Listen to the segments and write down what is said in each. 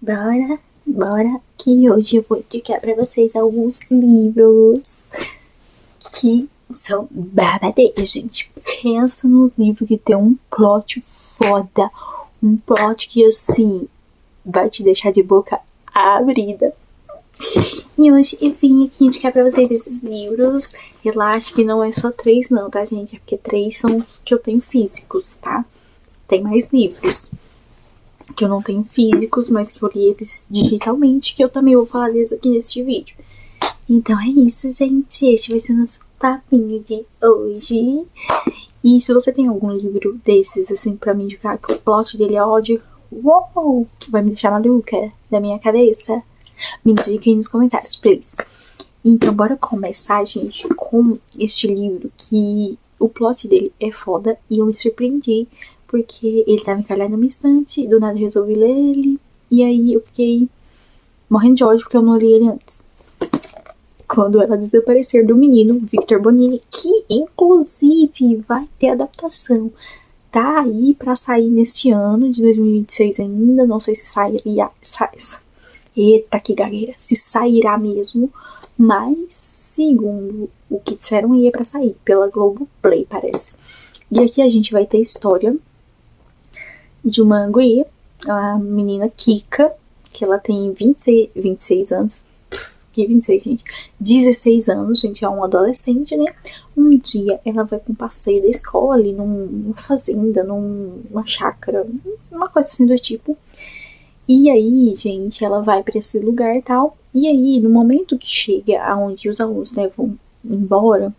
Bora, que hoje eu vou indicar pra vocês alguns livros que são babadeiros, gente. Pensa num livro que tem um plot foda, um plot que, assim, vai te deixar de boca abrida. E hoje eu vim aqui indicar pra vocês esses livros. Relaxa que não é só três não, tá, gente? É porque três são os que eu tenho físicos, tá? Tem mais livros que eu não tenho físicos, mas que eu li eles digitalmente, que eu também vou falar deles aqui neste vídeo. Então é isso, gente. Este vai ser nosso papinho de hoje. E se você tem algum livro desses, assim, pra me indicar que o plot dele é ódio, uou, que vai me deixar maluca da minha cabeça, me indique aí nos comentários, please. Então bora começar, gente, com este livro que o plot dele é foda e eu me surpreendi porque ele tava encalhado numa estante e do nada eu resolvi ler ele. E aí eu fiquei morrendo de ódio porque eu não li ele antes. Quando Ela Desaparecer, do menino Victor Bonini, que inclusive vai ter adaptação. Tá aí pra sair neste ano de 2026 ainda. Não sei se sairia. Eita, que gagueira. Se sairá mesmo. Mas, segundo o que disseram, ia pra sair. Pela Globoplay, parece. E aqui a gente vai ter história de uma guria, a menina Kika, que ela tem 26 anos. Que 26, gente? 16 anos, gente, é um adolescente, né? Um dia ela vai pra um passeio da escola ali numa fazenda, numa chácara, uma coisa assim do tipo. E aí, gente, ela vai pra esse lugar e tal. E aí, no momento que chega aonde os alunos, né, vão embora,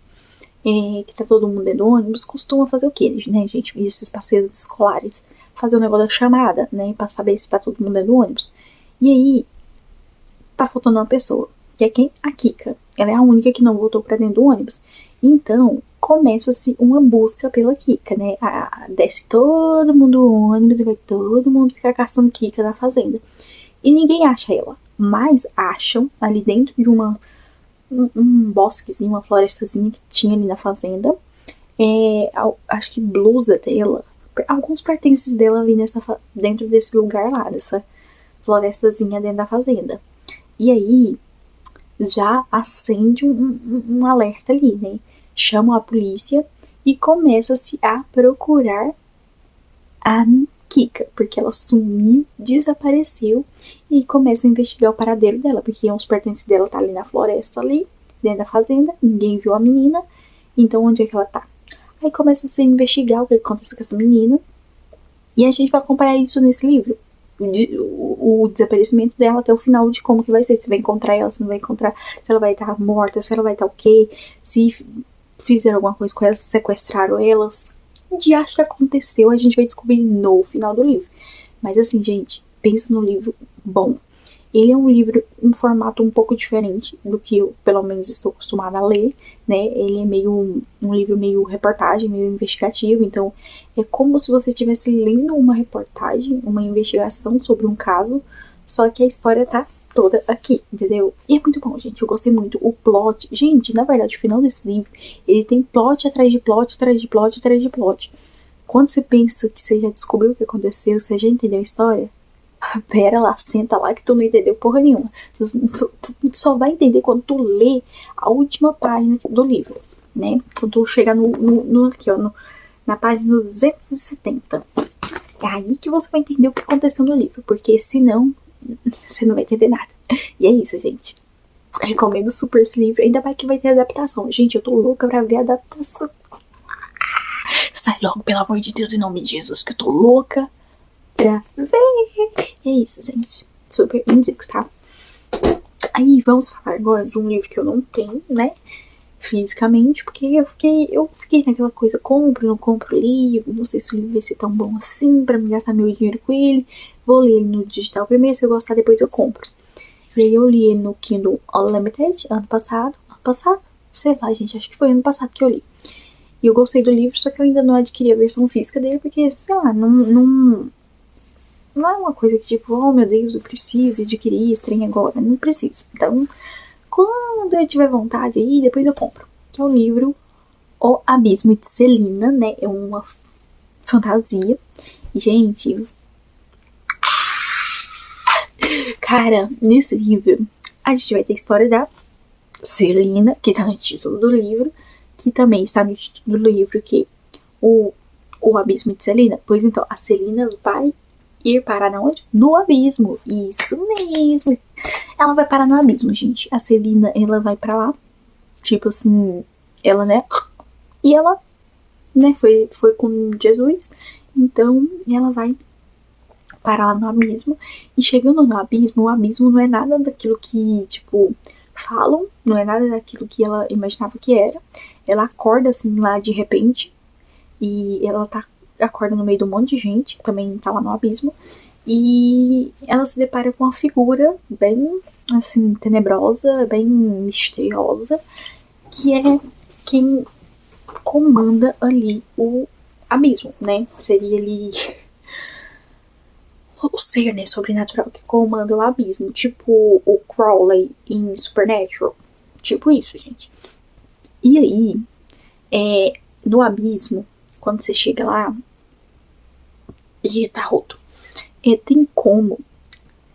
que tá todo mundo dentro do ônibus, costuma fazer o quê, né, gente? Esses passeios escolares. Fazer o negócio da chamada, né? Pra saber se tá todo mundo dentro do ônibus. E aí, tá faltando uma pessoa. Que é quem? A Kika. Ela é a única que não voltou pra dentro do ônibus. Então, começa-se uma busca pela Kika, né? Desce todo mundo do ônibus e vai todo mundo ficar caçando Kika na fazenda. E ninguém acha ela. Mas acham ali dentro de um bosquezinho, uma florestazinha que tinha ali na fazenda. Acho que blusa dela, alguns pertences dela ali dentro desse lugar lá, dessa florestazinha dentro da fazenda. E aí, já acende um alerta ali, né? Chamam a polícia e começa-se a procurar a Kika, porque ela sumiu, desapareceu, e começa a investigar o paradeiro dela, porque os pertences dela tá ali na floresta, ali, dentro da fazenda, ninguém viu a menina, então onde é que ela tá? Aí começa a se investigar o que aconteceu com essa menina, e a gente vai acompanhar isso nesse livro. O desaparecimento dela até o final, de como que vai ser, se vai encontrar ela, se não vai encontrar, se ela vai estar morta, se ela vai estar o quê, se fizeram alguma coisa com ela, se sequestraram ela, o que acho que aconteceu, a gente vai descobrir no final do livro. Mas assim, gente, pensa no livro bom. Ele é um livro em formato um pouco diferente do que eu, pelo menos, estou acostumada a ler, né? Ele é meio um livro meio reportagem, meio investigativo, então é como se você estivesse lendo uma reportagem, uma investigação sobre um caso, só que a história tá toda aqui, entendeu? E é muito bom, gente, eu gostei muito. O plot, gente, na verdade, o final desse livro, ele tem plot atrás de plot, atrás de plot, atrás de plot. Quando você pensa que você já descobriu o que aconteceu, você já entendeu a história, pera lá, senta lá que tu não entendeu porra nenhuma. Tu só vai entender quando tu lê a última página do livro, né? Quando tu chegar aqui, ó, na página 270. É aí que você vai entender o que aconteceu no livro, porque senão você não vai entender nada. E é isso, gente. Recomendo super esse livro, ainda mais que vai ter adaptação. Gente, eu tô louca pra ver a adaptação. Sai logo, pelo amor de Deus, em nome de Jesus, que eu tô louca pra ver. É isso, gente. Super indico, tá? Aí vamos falar agora de um livro que eu não tenho, né? Fisicamente, porque eu fiquei naquela coisa, compro, não compro livro, não sei se o livro vai ser tão bom assim pra me gastar meu dinheiro com ele. Vou ler ele no digital primeiro, se eu gostar, depois eu compro. E aí eu li ele no Kindle Unlimited ano passado, sei lá, gente, acho que foi ano passado que eu li. E eu gostei do livro, só que eu ainda não adquiri a versão física dele, porque, sei lá, não é uma coisa que tipo, oh meu Deus, eu preciso adquirir esse trem agora. Não preciso. Então, quando eu tiver vontade aí, depois eu compro. Que é o livro O Abismo de Celina, né? É uma fantasia. E, gente, Cara, nesse livro, a gente vai ter a história da Celina, que tá no título do livro, que também está no título do livro, que o, o abismo de Celina. Pois então, a Celina vai ir parar na onde? No abismo. Isso mesmo. Ela vai parar no abismo, gente. A Celina, ela vai pra lá. Tipo assim, ela, né? E ela, né, foi com Jesus. Então, ela vai parar lá no abismo. E chegando no abismo, o abismo não é nada daquilo que, tipo, falam. Não é nada daquilo que ela imaginava que era. Ela acorda, assim, lá de repente. E ela acorda no meio de um monte de gente. Também tá lá no abismo. E ela se depara com uma figura bem, assim, tenebrosa, bem misteriosa, que é quem comanda ali o abismo, né? Seria ali o ser, né, sobrenatural que comanda o abismo, tipo o Crowley em Supernatural. Tipo isso, gente. E aí, no abismo, quando você chega lá, e tá roto, tem como,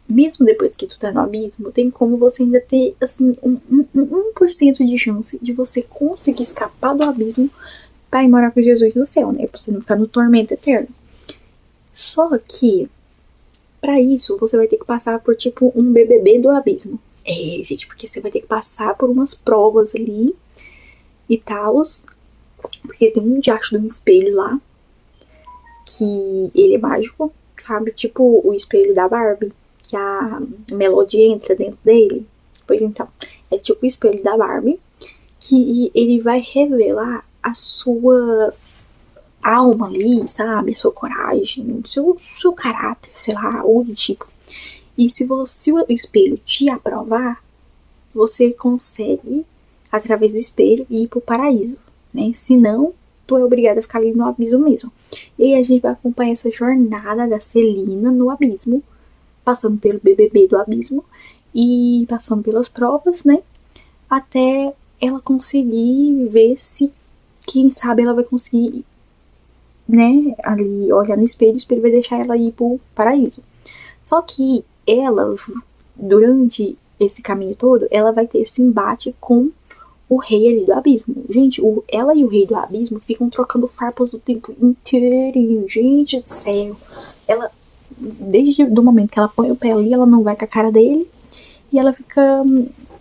mesmo depois que tu tá no abismo, tem como você ainda ter, assim, um por cento de chance de você conseguir escapar do abismo pra ir morar com Jesus no céu, né? Pra você não ficar no tormento eterno. Só que, pra isso, você vai ter que passar por, tipo, um BBB do abismo. É, gente, porque você vai ter que passar por umas provas ali e tal. Porque tem um diacho de um espelho lá, que ele é mágico, sabe? Tipo o espelho da Barbie, que a Melody entra dentro dele. Pois então, é tipo o espelho da Barbie, que ele vai revelar a sua alma ali, sabe? A sua coragem, o seu caráter, sei lá, ou do tipo. E se o espelho te aprovar, você consegue, através do espelho, ir pro paraíso, né? Se não, tu é obrigada a ficar ali no abismo mesmo. E aí a gente vai acompanhar essa jornada da Celina no abismo, passando pelo BBB do abismo e passando pelas provas, né? Até ela conseguir ver se, quem sabe, ela vai conseguir, né? Ali olhar no espelho, o espelho vai deixar ela ir pro paraíso. Só que ela, durante esse caminho todo, ela vai ter esse embate com o rei ali do abismo. Gente, ela e o rei do abismo ficam trocando farpas o tempo inteirinho. Gente do céu. Ela, desde o momento que ela põe o pé ali, ela não vai com a cara dele. E ela fica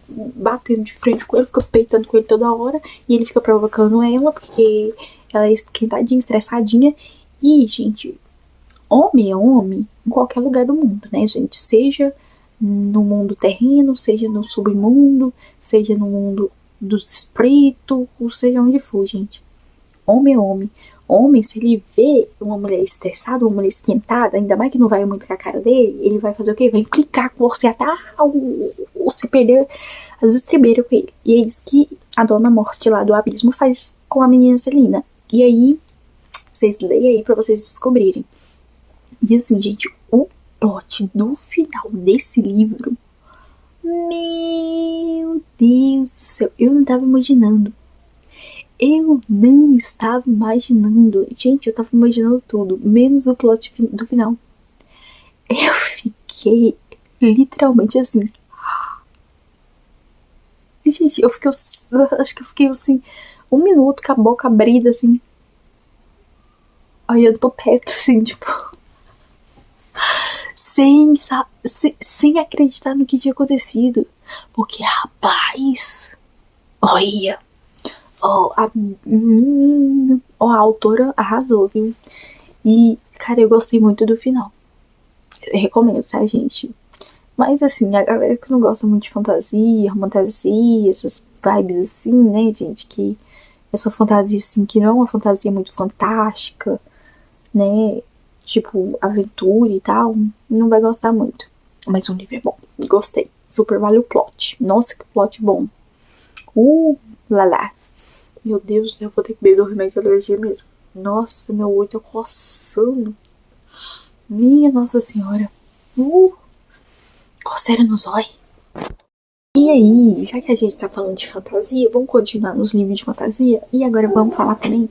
batendo de frente com ele, fica peitando com ele toda hora. E ele fica provocando ela, porque ela é esquentadinha, estressadinha. E, gente, homem é homem em qualquer lugar do mundo, né, gente? Seja no mundo terreno, seja no submundo, seja no mundo dos espíritos, ou seja onde for, gente. Homem é homem. Homem, se ele vê uma mulher estressada, uma mulher esquentada, ainda mais que não vai muito com a cara dele, ele vai fazer o quê? Vai implicar com você até você perder as estribeiras com ele. E é isso que a Dona Morte lá do abismo faz com a menina Celina. E aí, vocês leem aí pra vocês descobrirem. E assim, gente, o plot do final desse livro, meu Deus do céu, eu não tava imaginando. Eu não estava imaginando. Gente, eu tava imaginando tudo, menos o plot do final. Eu fiquei literalmente assim. Gente, acho que eu fiquei assim, um minuto com a boca abrida, assim, olhando pro teto, assim, tipo, sem acreditar no que tinha acontecido. Porque, rapaz, olha, a autora arrasou, viu? E, cara, eu gostei muito do final. Eu recomendo, tá, gente? Mas, assim, a galera que não gosta muito de fantasia, essas vibes assim, né, gente? Que essa fantasia, assim, que não é uma fantasia muito fantástica, né? Tipo, aventura e tal, não vai gostar muito. Mas o livro é bom. Gostei. Super vale o plot. Nossa, que plot bom. Lá. Meu Deus do céu, eu vou ter que beber o remédio de alergia mesmo. Nossa, meu olho tá coçando. Minha Nossa Senhora. Coceira nos olhos. E aí, já que a gente tá falando de fantasia, vamos continuar nos livros de fantasia. E agora vamos falar também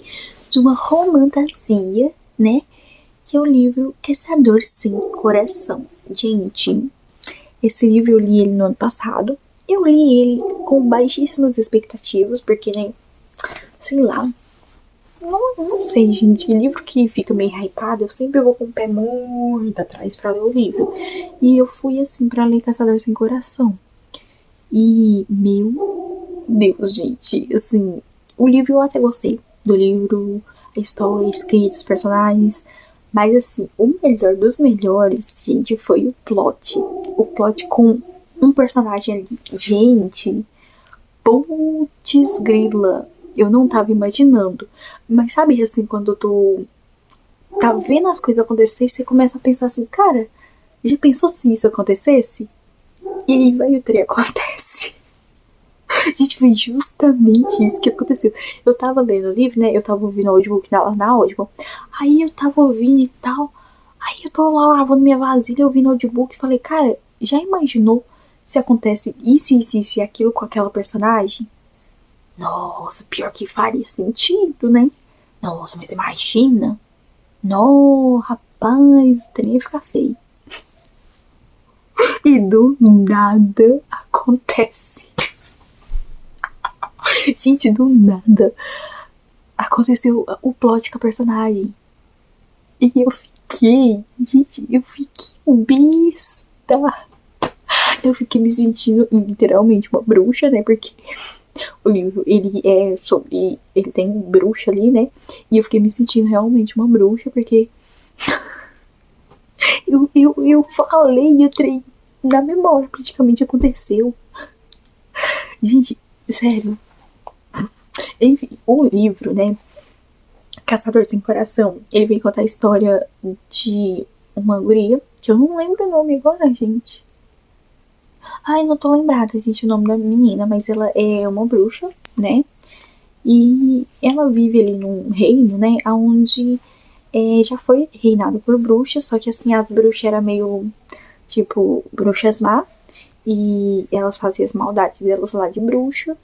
de uma romantasia, né? Que é o livro Caçador Sem Coração. Gente, Esse livro eu li ele no ano passado. Eu li ele com baixíssimas expectativas, porque, né, sei lá. Não sei, gente. Livro que fica meio hypado, eu sempre vou com o pé muito atrás pra ler o livro. E eu fui assim pra ler Caçador Sem Coração. E, meu Deus, gente, assim, o livro eu até gostei do livro, a história, a escrita, os personagens. Mas assim, o melhor dos melhores, gente, foi o plot. O plot com um personagem ali. Gente, putz grila. Eu não tava imaginando. Mas sabe assim, quando tu tá vendo as coisas acontecer, você começa a pensar assim, cara, já pensou se isso acontecesse? E aí vai o trem acontece. Gente, foi justamente isso que aconteceu. Eu tava lendo o livro, né? Eu tava ouvindo o audiobook na Audible. Aí eu tava ouvindo e tal. Aí eu tô lá lavando minha vasilha, ouvindo o audiobook e falei, cara, já imaginou se acontece isso e aquilo com aquela personagem? Nossa, pior que faria sentido, né? Nossa, mas imagina. Não, rapaz, o trem ia ficar feio. E do nada acontece. Gente, do nada aconteceu o plot com a personagem. E eu fiquei, gente, eu fiquei besta. Eu fiquei me sentindo literalmente uma bruxa, né? Porque o livro, ele é sobre... Ele tem bruxa ali, né? E eu fiquei me sentindo realmente uma bruxa, porque... eu falei e o trem na memória praticamente aconteceu. Gente, sério. Enfim, o livro, né? Caçador Sem Coração, ele vem contar a história de uma guria, que eu não lembro o nome agora, gente. Ai, não tô lembrada, gente, o nome da menina, mas ela é uma bruxa, né? E ela vive ali num reino, né? Onde já foi reinado por bruxas, só que assim, as bruxas eram meio, tipo, bruxas má. E elas faziam as maldades delas lá de bruxa.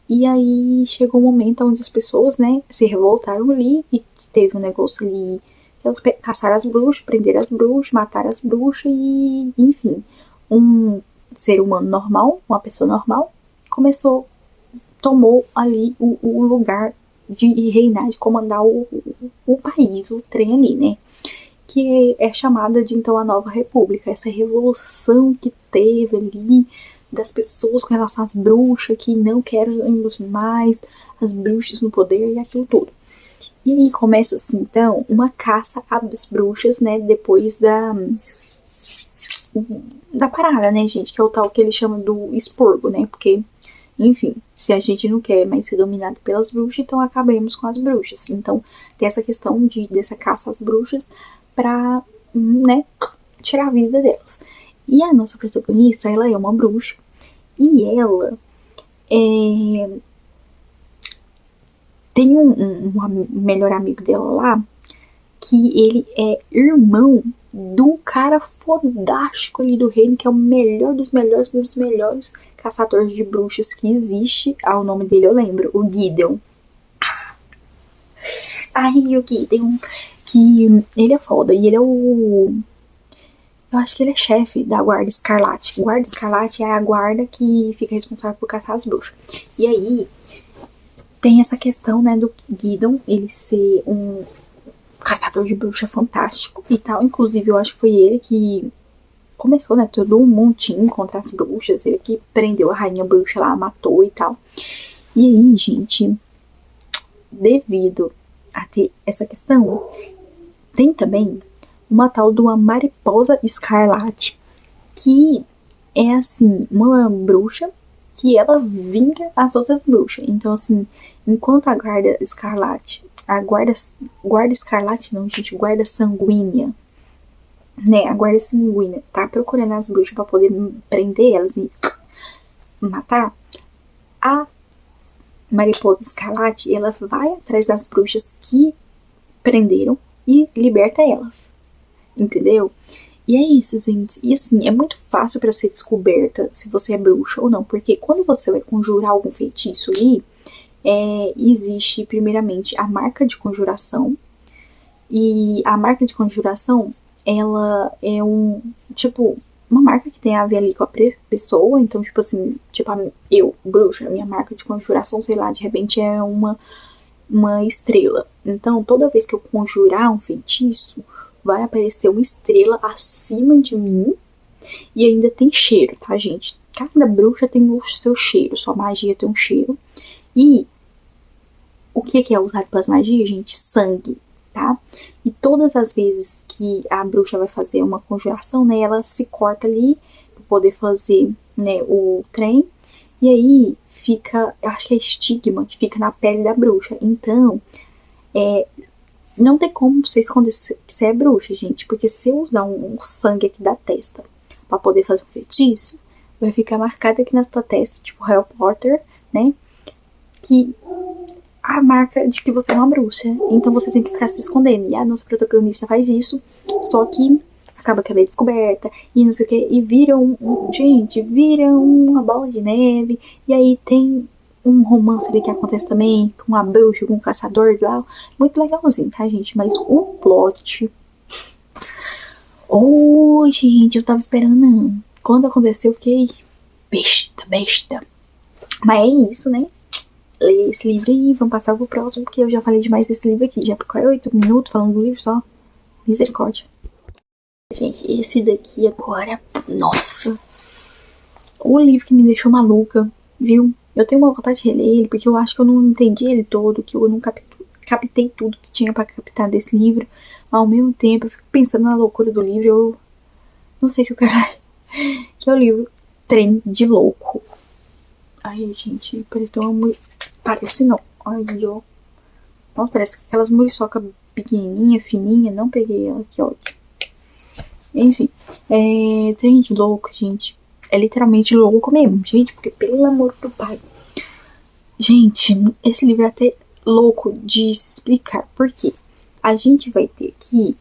E aí chegou um momento onde as pessoas, né, se revoltaram ali e teve um negócio ali. Elas caçaram as bruxas, prenderam as bruxas, mataram as bruxas e, enfim, um ser humano normal, uma pessoa normal, tomou ali o lugar de reinar, de comandar o país, o trem ali, né? Que é chamada de então a Nova República, essa revolução que teve ali das pessoas com relação às bruxas, que não queremos mais as bruxas no poder e aquilo tudo. E aí começa assim, então, uma caça às bruxas, né, depois da parada, né, gente, que é o tal que eles chamam do expurgo, né, porque, enfim, se a gente não quer mais ser dominado pelas bruxas, então acabemos com as bruxas. Então, tem essa questão dessa caça às bruxas pra, né, tirar a vida delas. E a nossa protagonista, ela é uma bruxa. E ela tem um melhor amigo dela lá, que ele é irmão de um cara fodástico ali do reino, que é o melhor dos melhores caçadores de bruxas que existe. Ah, o nome dele eu lembro, o Gideon. Ai, o Gideon, que ele é foda, e ele é o... Eu acho que ele é chefe da Guarda Escarlate. Guarda Escarlate é a guarda que fica responsável por caçar as bruxas. E aí, tem essa questão, né, do Gideon, ele ser um caçador de bruxa fantástico e tal. Inclusive, eu acho que foi ele que começou, né, todo um montinho contra as bruxas. Ele que prendeu a rainha bruxa lá, matou e tal. E aí, gente, devido a ter essa questão, tem também uma tal de uma mariposa escarlate, que é assim, uma bruxa que ela vinga as outras bruxas. Então, assim, enquanto a guarda escarlate, guarda escarlate não, gente, guarda sanguínea, né, a guarda sanguínea tá procurando as bruxas pra poder prender elas e matar, a mariposa escarlate, ela vai atrás das bruxas que prenderam e liberta elas. Entendeu? E é isso, gente. E assim, é muito fácil pra ser descoberta se você é bruxa ou não. Porque quando você vai conjurar algum feitiço ali, existe primeiramente a marca de conjuração. E a marca de conjuração, ela é um, tipo, uma marca que tem a ver ali com a pessoa. Então, tipo assim, tipo, eu, bruxa, minha marca de conjuração, sei lá, de repente é uma estrela. Então, toda vez que eu conjurar um feitiço, vai aparecer uma estrela acima de mim. E ainda tem cheiro, tá, gente? Cada bruxa tem o seu cheiro, sua magia tem um cheiro. E o que é usado pelas magias, gente? Sangue, tá? E todas as vezes que a bruxa vai fazer uma conjuração, né, ela se corta ali pra poder fazer, né, o trem. E aí fica, eu acho que é estigma que fica na pele da bruxa. Então, não tem como você esconder que você é bruxa, gente. Porque se eu usar um sangue aqui da testa pra poder fazer um feitiço, vai ficar marcado aqui na sua testa, tipo Harry Potter, né? Que a marca de que você é uma bruxa. Então você tem que ficar se escondendo. E a nossa protagonista faz isso, só que acaba que ela é descoberta e não sei o que, e vira gente, vira uma bola de neve. E aí tem um romance ali que acontece também com a bruxa, com o caçador lá. Muito legalzinho, tá, gente? Mas o plot. Oh, gente, eu tava esperando, não. Quando aconteceu, eu fiquei besta. Mas é isso, né? Ler esse livro aí, vamos passar pro próximo, porque eu já falei demais desse livro aqui. Já ficou 8 minutos falando do livro só. Misericórdia. Gente, esse daqui agora, nossa. O livro que me deixou maluca, viu? Eu tenho uma vontade de reler ele, porque eu acho que eu não entendi ele todo, que eu não captei tudo que tinha pra captar desse livro. Mas ao mesmo tempo, eu fico pensando na loucura do livro, eu não sei se eu quero ler. Que é o livro Trem de Louco. Ai, gente, parece uma mulher. Parece não. Ai, ó. Nossa, parece aquelas muriçoca pequenininha, fininha. Não peguei ela, que ódio. Enfim, Trem de Louco, gente. É literalmente louco mesmo, gente, porque pelo amor do pai. Gente, esse livro é até louco de se explicar. Por quê? A gente vai ter aqui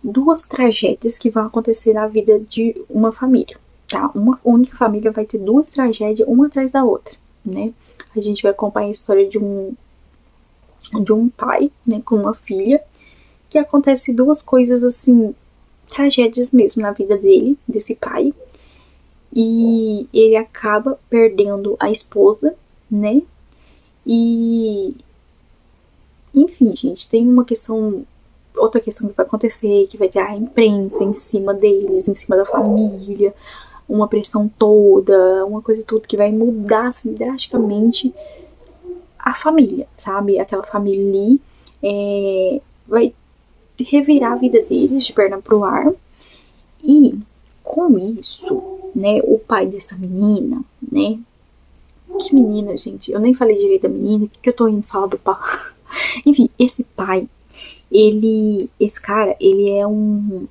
duas tragédias que vão acontecer na vida de uma família, tá? Uma única família vai ter duas tragédias, uma atrás da outra, né? A gente vai acompanhar a história de um pai, né, com uma filha, que acontece duas coisas assim, tragédias mesmo na vida dele, desse pai. E ele acaba perdendo a esposa, né? E enfim, gente, tem outra questão que vai acontecer, que vai ter a imprensa em cima deles, em cima da família, uma pressão toda, uma coisa toda que vai mudar assim, drasticamente a família, sabe? Aquela família ali vai revirar a vida deles de perna pro ar. E com isso, né, o pai dessa menina, né? Que menina, gente? Eu nem falei direito da menina, que eu tô indo falar do pai? Enfim, esse pai, esse cara, ele é um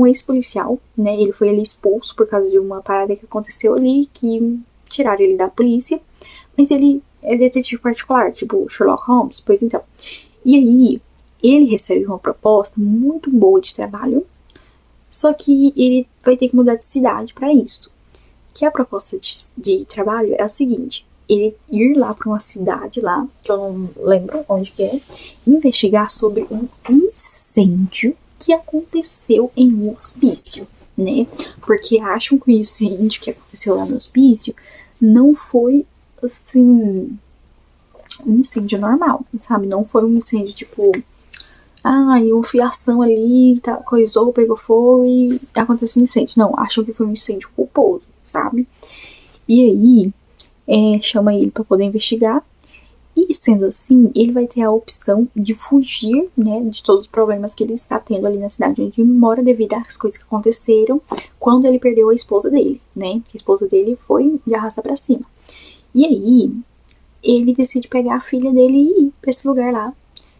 ex-policial, né? Ele foi ali expulso por causa de uma parada que aconteceu ali, que tiraram ele da polícia, mas ele é detetive particular, tipo Sherlock Holmes, pois então. E aí, ele recebe uma proposta muito boa de trabalho, só que ele vai ter que mudar de cidade pra isso. Que a proposta de trabalho é o seguinte: ele ir lá pra uma cidade lá, que eu não lembro onde que é, investigar sobre um incêndio que aconteceu em um hospício, né? Porque acham que o incêndio que aconteceu lá no hospício não foi, assim, um incêndio normal, sabe? Não foi um incêndio tipo, e uma fiação ali, tá, coisou, pegou fogo e aconteceu um incêndio. Não, acham que foi um incêndio culposo, sabe? E aí, chama ele pra poder investigar. E sendo assim, ele vai ter a opção de fugir, né, de todos os problemas que ele está tendo ali na cidade onde ele mora devido às coisas que aconteceram quando ele perdeu a esposa dele, né? A esposa dele foi de arrasta pra cima. E aí, ele decide pegar a filha dele e ir pra esse lugar lá,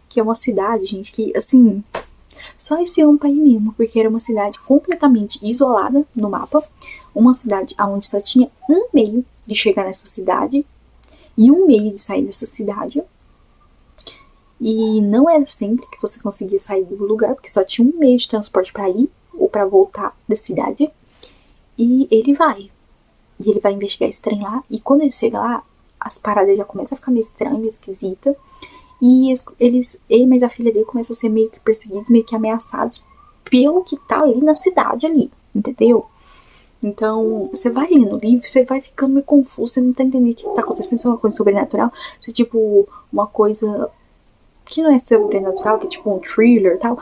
que é uma cidade, gente, que, assim, só esse ano pra ir mesmo, porque era uma cidade completamente isolada no mapa, uma cidade onde só tinha um meio de chegar nessa cidade, e um meio de sair dessa cidade. E não era sempre que você conseguia sair do lugar, porque só tinha um meio de transporte para ir ou para voltar da cidade. E ele vai. E ele vai investigar esse trem lá. E quando ele chega lá, as paradas já começam a ficar meio estranhas, meio esquisitas. E ele mais a filha dele começam a ser meio que perseguidos, meio que ameaçados pelo que tá ali na cidade ali, entendeu? Então, você vai lendo o livro, você vai ficando meio confuso, você não tá entendendo o que tá acontecendo, se é uma coisa sobrenatural, se é tipo uma coisa que não é sobrenatural, que é tipo um thriller e tal.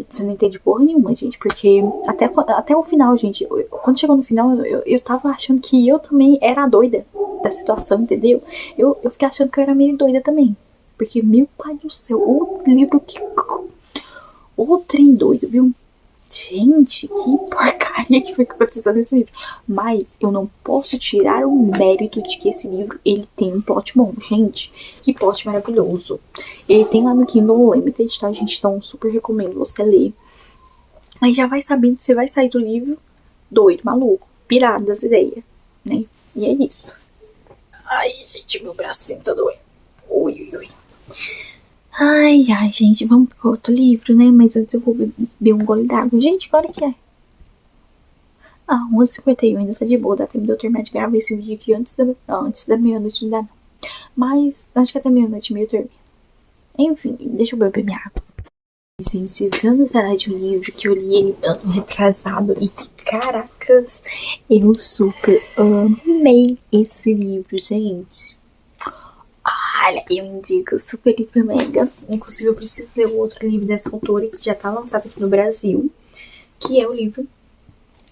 Você não entende porra nenhuma, gente, porque até o final, gente, quando chegou no final, eu tava achando que eu também era a doida da situação, entendeu? Eu fiquei achando que eu era meio doida também. Porque, meu pai do céu, o livro que. O trem doido, viu? Gente, que porcaria que foi que aconteceu nesse livro. Mas eu não posso tirar o mérito de que esse livro, ele tem um plot bom. Gente, que plot maravilhoso. Ele tem lá no Kindle Unlimited, tá, gente? Então, super recomendo você ler. Mas já vai sabendo que você vai sair do livro doido, maluco, pirado das ideias, né? E é isso. Ai, gente, meu bracinho tá doendo. Ui, ui, ui. Ai, gente, vamos pro outro livro, né? Mas antes eu vou beber um gole d'água. Gente, que hora que é? Ah, 11h51, ainda tá de boa. Dá tempo de eu terminar de gravar esse vídeo aqui antes da meia-noite, não dá não. Mas acho que até meia-noite e meia eu termino. Enfim, deixa eu beber minha água. Gente, vamos falar de um livro que eu li ele ano retrasado e que, caracas, eu super amei esse livro, gente. Olha, eu indico super, hiper, mega. Inclusive, eu preciso ler o outro livro dessa autora que já tá lançado aqui no Brasil, que é o livro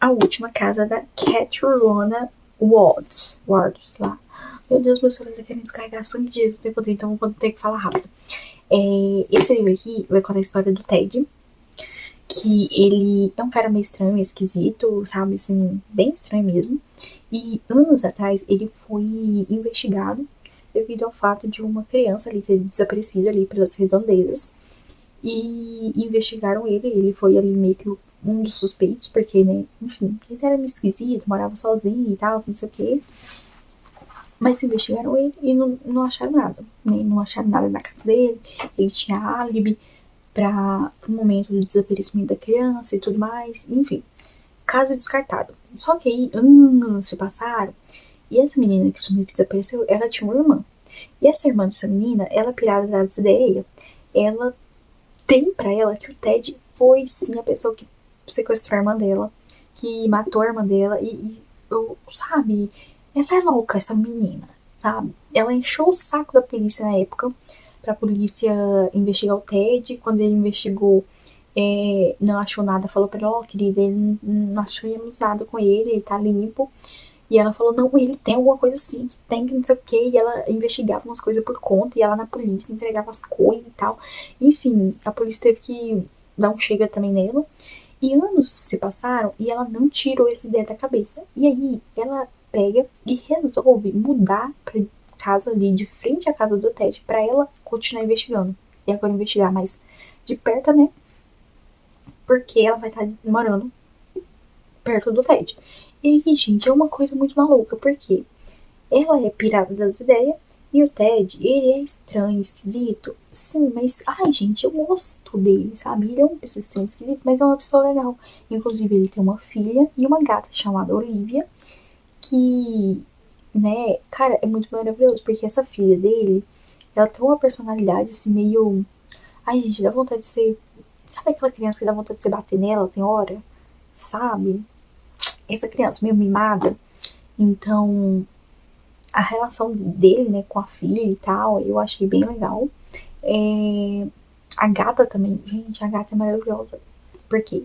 A Última Casa da Catriona Watts, lá. Meu Deus, meu celular tá querendo descarregar sangue de Jesus o tempo todo, então eu vou ter que falar rápido. Esse livro aqui vai contar a história do Ted, que ele é um cara meio estranho, meio esquisito, sabe, assim, bem estranho mesmo. E anos atrás ele foi investigado devido ao fato de uma criança ali ter desaparecido ali pelas redondezas. E investigaram ele foi ali meio que um dos suspeitos, porque, né, enfim, ele era meio esquisito, morava sozinho e tal, não sei o que. Mas investigaram ele e não acharam nada, né? Não acharam nada na casa dele, ele tinha álibi para o momento do desaparecimento da criança e tudo mais, enfim, caso descartado. Só que aí anos se passaram e essa menina que sumiu, que desapareceu, ela tinha uma irmã. E essa irmã dessa menina, ela pirada das ideias, ela tem pra ela que o Ted foi sim a pessoa que sequestrou a irmã dela, que matou a irmã dela sabe, ela é louca, essa menina, sabe? Ela encheu o saco da polícia na época, pra polícia investigar o Ted. Quando ele investigou, não achou nada, falou pra ela, ó, querida, ele não achamos nada com ele tá limpo. E ela falou, não, ele tem alguma coisa assim, que tem, que não sei o que. E ela investigava umas coisas por conta, e ela na polícia entregava as coisas e tal. Enfim, a polícia teve que dar um chega também nela. E anos se passaram e ela não tirou essa ideia da cabeça. E aí ela pega e resolve mudar pra casa ali de frente à casa do Ted pra ela continuar investigando. E agora investigar mais de perto, né? Porque ela vai estar morando perto do Ted. E aí, gente, é uma coisa muito maluca, porque ela é pirada das ideias e o Ted, ele é estranho, esquisito. Sim, mas, ai, gente, eu gosto dele, sabe? Ele é uma pessoa estranha, esquisita, mas é uma pessoa legal. Inclusive, ele tem uma filha e uma gata chamada Olivia, que, né, cara, é muito maravilhoso, porque essa filha dele, ela tem uma personalidade, assim, meio. Ai, gente, dá vontade de ser. Sabe aquela criança que dá vontade de você bater nela, tem hora? Sabe? Essa criança meio mimada. Então, a relação dele, né, com a filha e tal, eu achei bem legal. A gata também, gente, a gata é maravilhosa, porque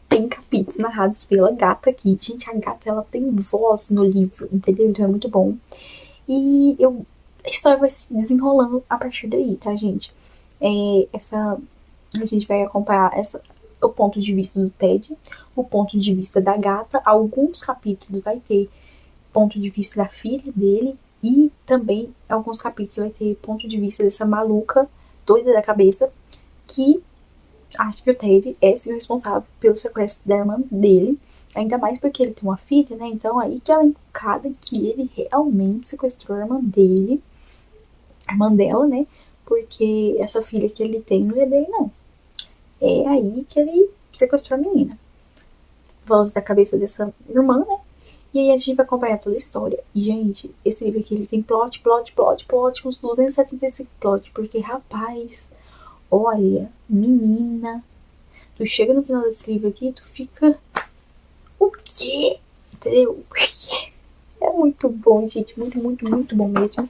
tem capítulos narrados pela gata aqui. Gente, a gata, ela tem voz no livro, entendeu? Então é muito bom. E a história vai se desenrolando a partir daí, tá, gente? A gente vai acompanhar o ponto de vista do Ted, o ponto de vista da gata. Alguns capítulos vai ter ponto de vista da filha dele e também alguns capítulos vai ter ponto de vista dessa maluca doida da cabeça que acha que o Ted é o responsável pelo sequestro da irmã dele, ainda mais porque ele tem uma filha, né? Então aí que ela é encucada que ele realmente sequestrou a irmã dele, a irmã dela, né? Porque essa filha que ele tem não é dele, não. É aí que ele sequestrou a menina. Voz da cabeça dessa irmã, né? E aí a gente vai acompanhar toda a história. E, gente, esse livro aqui, ele tem plot, uns 275 plot. Porque, rapaz, olha, menina, tu chega no final desse livro aqui, tu fica... O quê? entendeu? Porque é muito bom, gente, muito, muito, muito bom mesmo.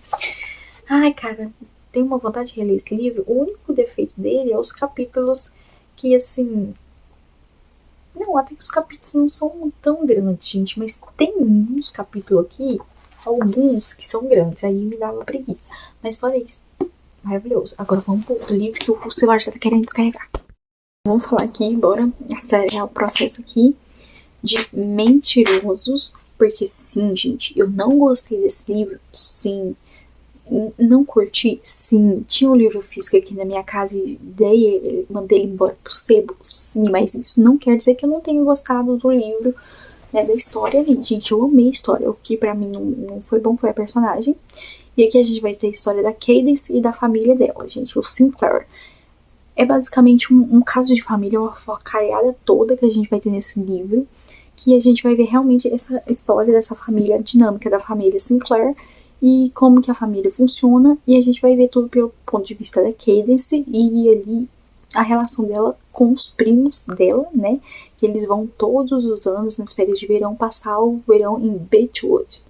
Ai, cara, tenho uma vontade de reler esse livro. O único defeito dele é os capítulos que, assim... Não, até que os capítulos não são tão grandes, gente, mas tem uns capítulos aqui, alguns que são grandes, aí me dava preguiça. Mas fora isso, maravilhoso. Agora vamos pro outro livro que o celular já tá querendo descarregar. Vamos falar aqui, bora acelerar o processo aqui de Mentirosos, porque sim, gente, eu não gostei desse livro, sim. Não curti, sim. Tinha um livro físico aqui na minha casa e mandei ele embora pro sebo, sim, mas isso não quer dizer que eu não tenha gostado do livro, né, da história ali. Gente, eu amei a história. O que pra mim não foi bom foi a personagem. E aqui a gente vai ter a história da Cadence e da família dela, gente, o Sinclair. É basicamente um caso de família, uma focaiada toda que a gente vai ter nesse livro, que a gente vai ver realmente essa história dessa família, a dinâmica da família Sinclair e como que a família funciona, e a gente vai ver tudo pelo ponto de vista da Cadence e ali a relação dela com os primos dela, né, que eles vão todos os anos nas férias de verão passar o verão em Beechwood.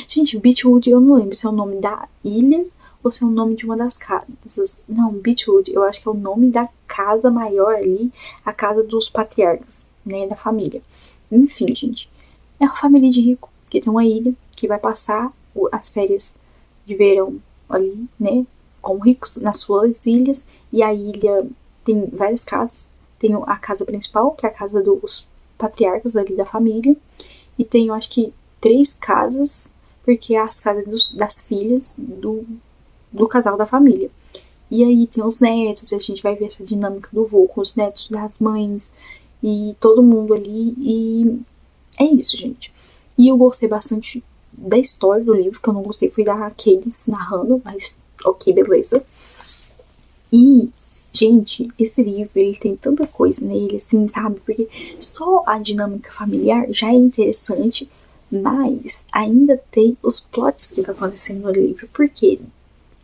Gente, Beechwood eu não lembro se é o nome da ilha ou se é o nome de uma das casas. Não, Beechwood, eu acho que é o nome da casa maior ali, a casa dos patriarcas, né, da família. Enfim, gente, é uma família de rico que tem uma ilha que vai passar as férias de verão ali, né, com ricos nas suas ilhas, e a ilha tem várias casas. Tem a casa principal, que é a casa dos patriarcas ali da família, e tem, eu acho que, 3 casas, porque é as casas das filhas do casal da família. E aí tem os netos, e a gente vai ver essa dinâmica do vô com os netos das mães, e todo mundo ali, e é isso, gente. E eu gostei bastante da história do livro, que eu não gostei foi da Cadence narrando, mas ok, beleza. E, gente, esse livro, ele tem tanta coisa nele, assim, sabe? Porque só a dinâmica familiar já é interessante, mas ainda tem os plots que vai acontecendo no livro. Porque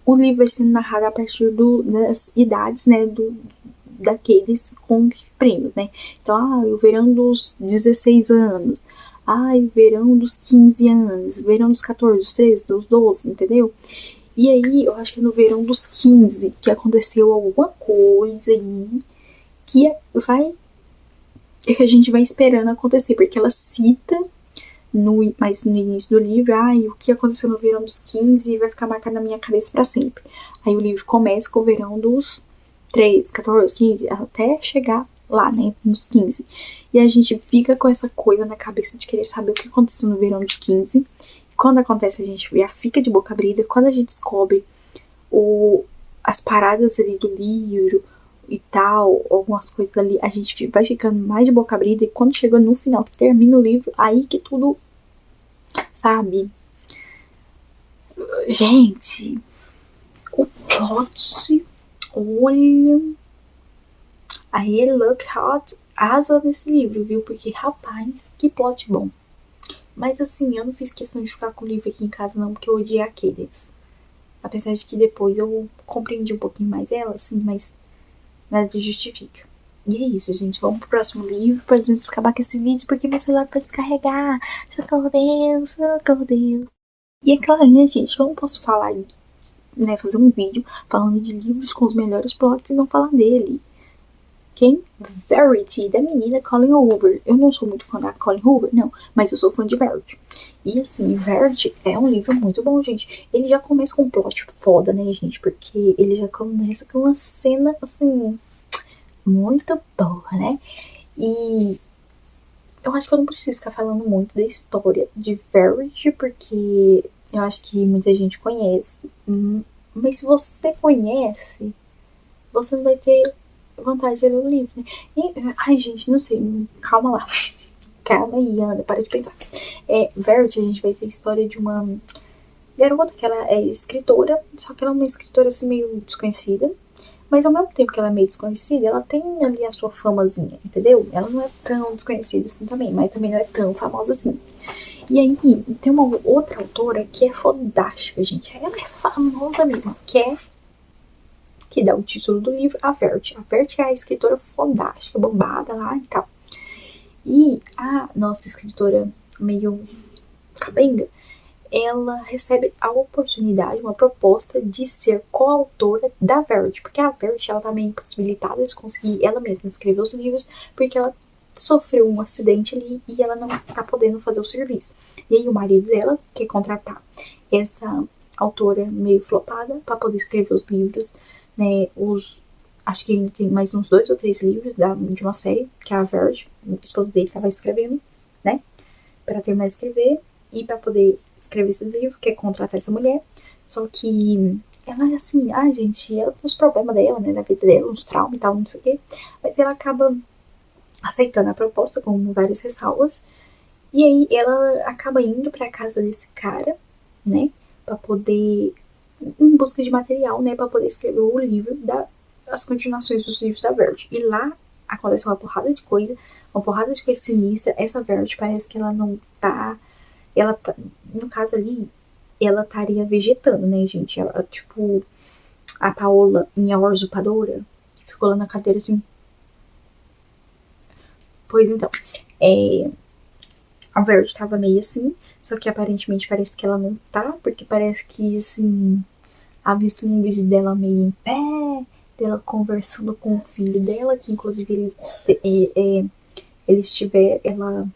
o livro vai sendo narrado a partir das idades, né, da Cadence com os primos, né? Então, o verão dos 16 anos, o verão dos 15 anos, verão dos 14, dos 13, dos 12, entendeu? E aí, eu acho que é no verão dos 15 que aconteceu alguma coisa aí que vai que a gente vai esperando acontecer, porque ela cita mas no início do livro, o que aconteceu no verão dos 15 vai ficar marcado na minha cabeça pra sempre. Aí o livro começa com o verão dos 13, 14, 15, até chegar lá, né, nos 15. E a gente fica com essa coisa na cabeça de querer saber o que aconteceu no verão dos 15. Quando acontece, a gente já fica de boca aberta. Quando a gente descobre as paradas ali do livro e tal, algumas coisas ali, a gente vai ficando mais de boca aberta. E quando chega no final, que termina o livro, aí que tudo, sabe? Gente, o plot, olha, aí look hot asa nesse livro, viu? Porque, rapaz, que plot bom. Mas assim, eu não fiz questão de ficar com o livro aqui em casa não, porque eu odiei a Cadence. Apesar de que depois eu compreendi um pouquinho mais ela, assim, mas nada justifica. E é isso, gente. Vamos pro próximo livro pra gente acabar com esse vídeo, porque meu celular vai descarregar. Socorro, Deus, socorro, Deus. E é claro, né, gente, eu não posso falar, né, fazer um vídeo falando de livros com os melhores plots e não falar dele. Quem? Verity, da menina Colleen Hoover. Eu não sou muito fã da Colleen Hoover, não, mas eu sou fã de Verity. E assim, Verity é um livro muito bom, gente. Ele já começa com um plot foda, né, gente? Porque ele já começa com uma cena, assim, muito boa, né? E eu acho que eu não preciso ficar falando muito da história de Verity, porque eu acho que muita gente conhece. Mas se você conhece, você não vai ter vontade de ler o livro, né? Ai, gente, não sei, calma lá. Calma aí, Ana, para de pensar. Verity, a gente vai ter a história de uma garota que ela é escritora, só que ela é uma escritora assim meio desconhecida. Mas ao mesmo tempo que ela é meio desconhecida, ela tem ali a sua famazinha, entendeu? Ela não é tão desconhecida assim também, mas também não é tão famosa assim. E aí, tem uma outra autora que é fodástica, gente. Ela é famosa mesmo, que dá o título do livro, a Verity. A Verity é a escritora fodástica, bombada lá e tal. E a nossa escritora meio capenga, ela recebe a oportunidade, uma proposta de ser coautora da Verity, porque a Verity, ela tá meio impossibilitada de conseguir ela mesma escrever os livros, porque ela sofreu um acidente ali e ela não tá podendo fazer o serviço. E aí o marido dela quer contratar essa autora meio flopada para poder escrever os livros, né, acho que ele tem mais uns 2 ou 3 livros de uma série que a Verity, o esposo dele, tava escrevendo, né, para terminar de escrever e para poder escrever esse livro, quer contratar essa mulher. Só que ela é assim, gente, ela tem os problemas dela, né, na vida dela, uns traumas e tal, não sei o quê. Mas ela acaba aceitando a proposta com várias ressalvas. E aí ela acaba indo pra casa desse cara, né, pra poder, em busca de material, né, pra poder escrever o livro as continuações dos livros da Verity. E lá acontece uma porrada de coisa sinistra. Essa Verity parece que ela não tá, ela tá, no caso ali, ela estaria vegetando, né, gente? Ela, tipo, a Paola em A Usurpadora, ficou lá na cadeira assim. Pois então, a Verity tava meio assim, só que aparentemente parece que ela não tá, porque parece que, assim, a visto um vídeo dela meio em pé, dela conversando com o filho dela, que inclusive eles tiveram,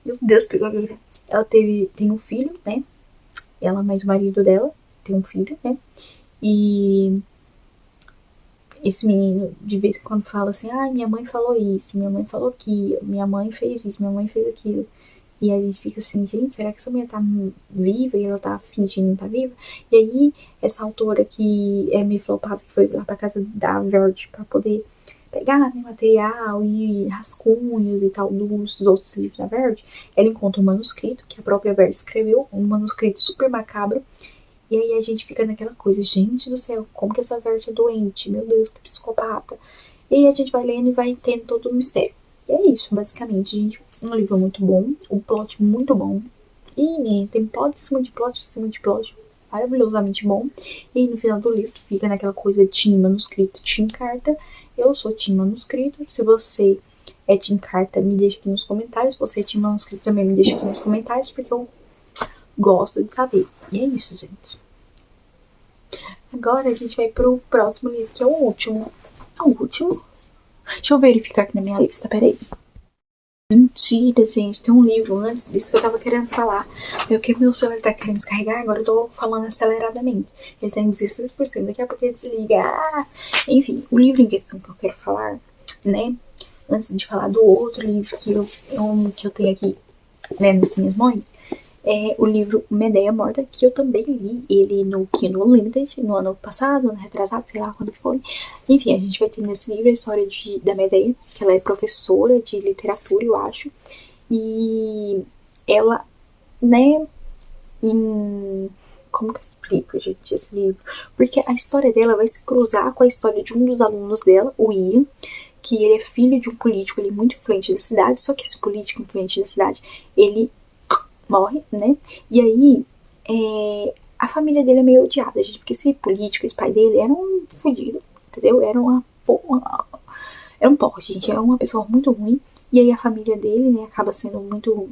meu Deus, ela tem um filho, né, ela mais o marido dela, tem um filho, né, e esse menino de vez em quando fala assim, minha mãe falou isso, minha mãe falou aquilo, minha mãe fez isso, minha mãe fez aquilo. E aí a gente fica assim, gente, será que essa mulher tá viva e ela tá fingindo não tá viva? E aí, essa autora que é meio flopada, que foi lá pra casa da Verity pra poder pegar, né, material e rascunhos e tal dos outros livros da Verity, ela encontra um manuscrito que a própria Verity escreveu, um manuscrito super macabro. E aí a gente fica naquela coisa, gente do céu, como que essa Verity é doente? Meu Deus, que psicopata. E aí a gente vai lendo e vai entendendo todo o mistério. E é isso, basicamente, gente. Um livro muito bom, um plot muito bom. E tem plot em cima de plot em cima de plot, maravilhosamente bom. E no final do livro fica naquela coisa Team Manuscrito, Team Carta. Eu sou Team Manuscrito. Se você é Team Carta, me deixa aqui nos comentários. Se você é Team Manuscrito, também me deixa aqui nos comentários, porque eu gosto de saber. E é isso, gente. Agora a gente vai pro próximo livro, que é o último. É o último? Deixa eu verificar aqui na minha lista, peraí. Mentira, gente, tem um livro antes disso que eu tava querendo falar. É que meu celular tá querendo descarregar, agora eu tô falando aceleradamente. Ele tá em 16%, daqui a pouco ele desliga. Enfim, o livro em questão que eu quero falar, né? Antes de falar do outro livro que eu tenho aqui, né, nas minhas mãos, é o livro Medeia Morta, que eu também li ele no Kindle Unlimited, no ano passado, ano retrasado, sei lá quando foi. Enfim, a gente vai ter nesse livro a história da Medeia, que ela é professora de literatura, eu acho, e ela, né, como que eu explico, gente, esse livro? Porque a história dela vai se cruzar com a história de um dos alunos dela, o Ian, que ele é filho de um político, ele é muito influente da cidade, só que esse político influente da cidade, ele morre, né? E aí, a família dele é meio odiada, gente, porque esse político, esse pai dele, era um fudido, entendeu? Era um porra, gente, é uma pessoa muito ruim. E aí a família dele, né, acaba sendo muito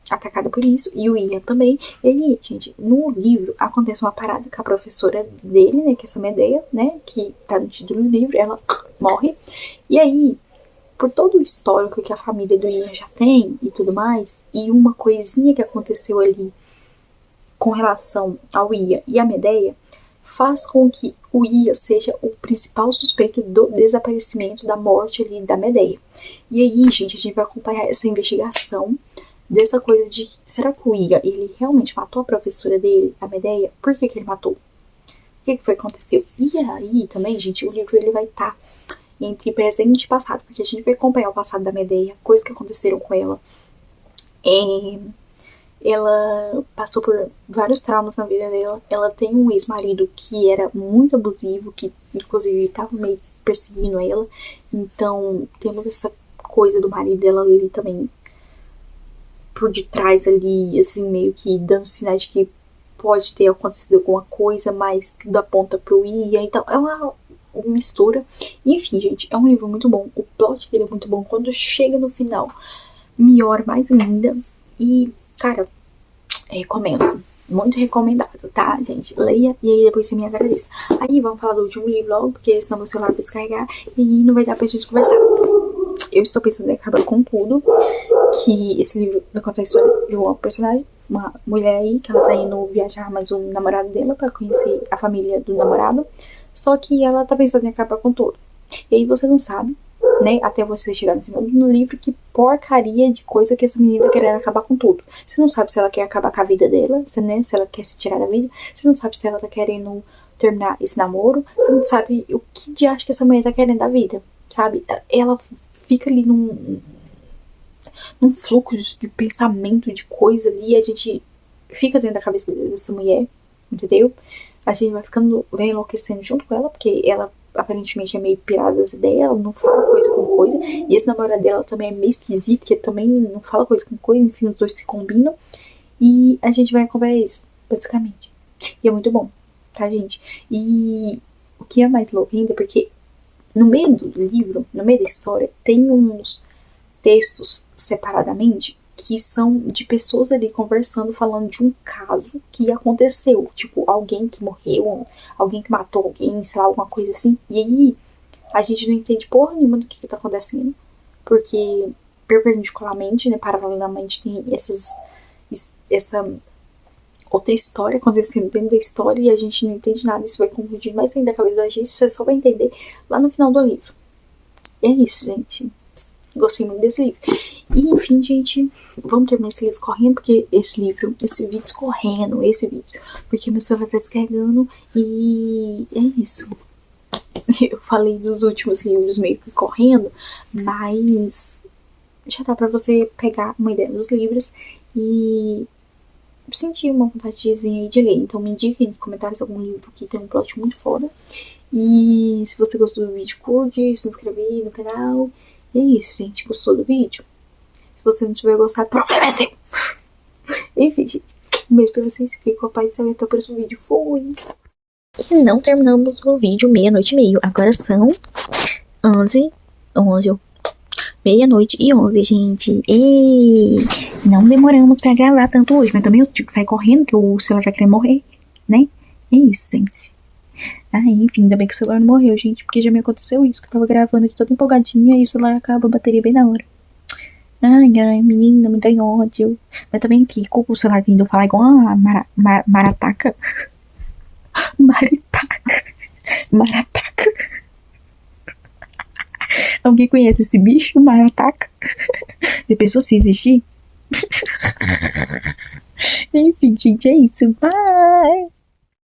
atacada por isso, e o Ian também. E aí, gente, no livro acontece uma parada com a professora dele, né, que é essa Medeia, né, que tá no título do livro, ela morre. E aí, por todo o histórico que a família do Ian já tem e tudo mais, e uma coisinha que aconteceu ali com relação ao Ian e a Medeia, faz com que o Ian seja o principal suspeito do desaparecimento, da morte ali da Medeia. E aí, gente, a gente vai acompanhar essa investigação dessa coisa de, será que o Ian, ele realmente matou a professora dele, a Medeia? Por que ele matou? O que foi que aconteceu? E aí, também, gente, o livro ele vai estar entre presente e passado, porque a gente vai acompanhar o passado da Medeia, coisas que aconteceram com ela. Ela passou por vários traumas na vida dela. Ela tem um ex-marido que era muito abusivo, que inclusive estava meio perseguindo ela. Então temos essa coisa do marido dela ali também por detrás ali, assim, meio que dando sinais de que pode ter acontecido alguma coisa, mas tudo aponta pro Ian. Então é uma mistura. Enfim, gente, é um livro muito bom. O plot dele é muito bom. Quando chega no final, melhor mais ainda. E Cara, recomendo. Muito recomendado, tá, gente? Leia e aí depois você me agradeça. Aí vamos falar do último livro logo, porque senão meu celular vai descarregar e não vai dar pra gente conversar. Eu estou pensando em acabar com tudo. Que esse livro vai contar a história de uma personagem, uma mulher aí, que ela tá indo viajar mais um namorado dela pra conhecer a família do namorado. Só que ela tá pensando em acabar com tudo. E aí você não sabe, né, até você chegar no final do livro, que porcaria de coisa que essa menina tá querendo acabar com tudo. Você não sabe se ela quer acabar com a vida dela, né, se ela quer se tirar da vida. Você não sabe se ela tá querendo terminar esse namoro. Você não sabe o que de acha que essa mulher tá querendo da vida, sabe? Ela fica ali num fluxo de pensamento, de coisa ali, e a gente fica dentro da cabeça dessa mulher, entendeu? A gente vai ficando, vai enlouquecendo junto com ela, porque ela aparentemente é meio pirada das ideias, ela não fala coisa com coisa, e esse namorado dela também é meio esquisito, que ele também não fala coisa com coisa, enfim, os dois se combinam, e a gente vai acompanhar isso, basicamente. E é muito bom, tá, gente? E o que é mais louco ainda, porque no meio do livro, no meio da história, tem uns textos separadamente que são de pessoas ali conversando, falando de um caso que aconteceu. Tipo, alguém que morreu, alguém que matou alguém, sei lá, alguma coisa assim. E aí, a gente não entende porra nenhuma do que tá acontecendo. Porque, perpendicularmente, né, paralelamente, tem essa outra história acontecendo dentro da história e a gente não entende nada. Isso vai confundir mais ainda a cabeça da gente. Você só vai entender lá no final do livro. E é isso, gente. Gostei muito desse livro. E enfim, gente, vamos terminar esse livro correndo, porque esse vídeo escorrendo, porque meu celular tá descarregando e é isso. Eu falei dos últimos livros meio que correndo, mas já dá pra você pegar uma ideia dos livros e sentir uma vontadezinha aí de ler. Então me indiquem nos comentários algum livro que tem um plot muito foda. E se você gostou do vídeo, curte, se inscreve aí no canal. E é isso, gente. Gostou do vídeo? Se você não tiver gostado, o problema é seu. Enfim, gente. Um beijo pra vocês. Fiquem com a paz do céu e até o próximo vídeo. Fui! E não terminamos o vídeo meia-noite e meio. Agora são 11, meia-noite e 11, gente. E não demoramos pra gravar tanto hoje, mas também eu tive que sair correndo, que o celular já queria morrer, né? É isso, gente. Enfim, ainda bem que o celular não morreu, gente, porque já me aconteceu isso, que eu tava gravando aqui toda empolgadinha e o celular acaba a bateria bem na hora. Ai, menina, me dá ódio. Mas também aqui, culpa o celular vindo falar igual a marataca. Maritaca. Marataca. Alguém conhece esse bicho? Marataca? De pessoa se existir? Enfim, gente, é isso. Bye!